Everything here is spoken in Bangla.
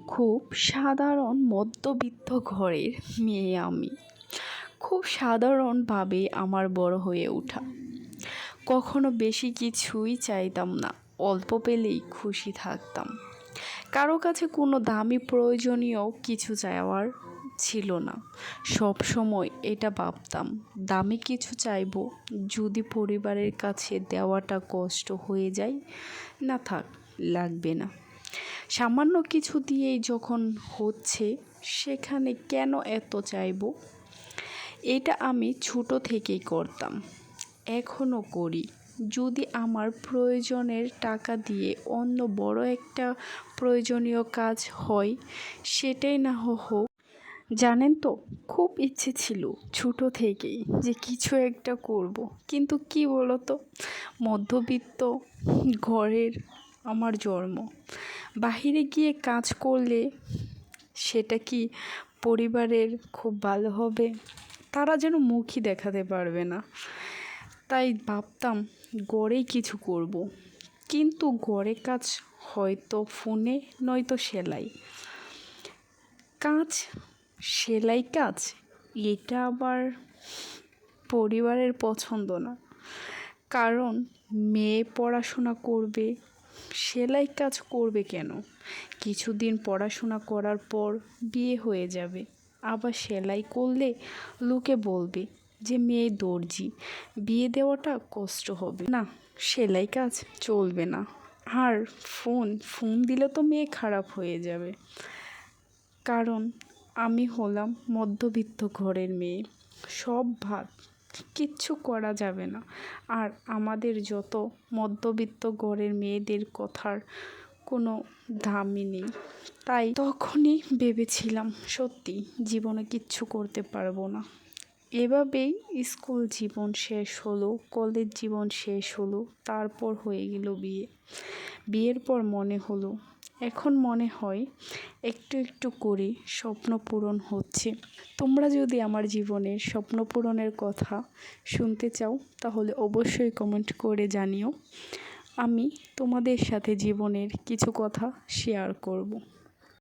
খুব সাধারণ মধ্যবিত্ত ঘরের মেয়ে আমি। খুব সাধারণভাবে আমার বড় হয়ে ওঠা। কখনো বেশি কিছুই চাইতাম না, অল্প পেলেই খুশি থাকতাম। কারো কাছে কোনো দামি প্রয়োজনীয় কিছু চাওয়ার ছিল না। সব সময় এটা ভাবতাম, দামি কিছু চাইবো যদি পরিবারের কাছে দেওয়াটা কষ্ট হয়ে যায়, না থাক, লাগবে না। সামান্য কিছু দিয়েই যখন হচ্ছে, সেখানে কেন এত চাইবো? এটা আমি ছোট থেকেই করতাম, এখনও করি। যদি আমার প্রয়োজনের টাকা দিয়ে অন্য বড় একটা প্রয়োজনীয় কাজ হয়, সেটাই না হোক। জানেন তো, খুব ইচ্ছে ছিল ছোট থেকেই যে কিছু একটা করব, কিন্তু কি বলতো, মধ্যবিত্ত ঘরের আমার জন্ম। বাহিরে গিয়ে কাজ করলে সেটা কি পরিবারের খুব ভালো হবে? তারা যেন মুখই দেখাতে পারবে না। তাই ভাবতাম গড়েই কিছু করব, কিন্তু গড়ে কাজ হয়তো ফোনে, নয়তো সেলাই কাজ। সেলাই কাজ এটা আবার পরিবারের পছন্দ না, কারণ মেয়ে পড়াশোনা করবে, সেলাই কাজ করবে কেন? কিছুদিন পড়াশোনা করার পর বিয়ে হয়ে যাবে, আবার সেলাই করলে লোকে বলবে যে মেয়ে দর্জি, বিয়ে দেওয়াটা কষ্ট হবে না। সেলাই কাজ চলবে না। আর ফোন দিলে তো মেয়ে খারাপ হয়ে যাবে। কারণ আমি হলাম মধ্যবিত্ত ঘরের মেয়ে, সব ভাত, কিচ্ছু করা যাবে না। আর আমাদের যত মধ্যবিত্ত ঘরের মেয়েদের কথার কোনো দামই নেই। তাই তখনই ভেবেছিলাম সত্যি জীবনে কিচ্ছু করতে পারবো না। এভাবেই স্কুল জীবন শেষ হলো, কলেজ জীবন শেষ হলো, তারপর হয়ে গেল বিয়ে। বিয়ের পর এখন মনে হয় একটু একটু করে স্বপ্ন পূরণ হচ্ছে। তোমরা যদি আমার জীবনের স্বপ্ন পূরণের কথা শুনতে চাও, তাহলে অবশ্যই কমেন্ট করে জানিও। আমি তোমাদের সাথে জীবনের কিছু কথা শেয়ার করব।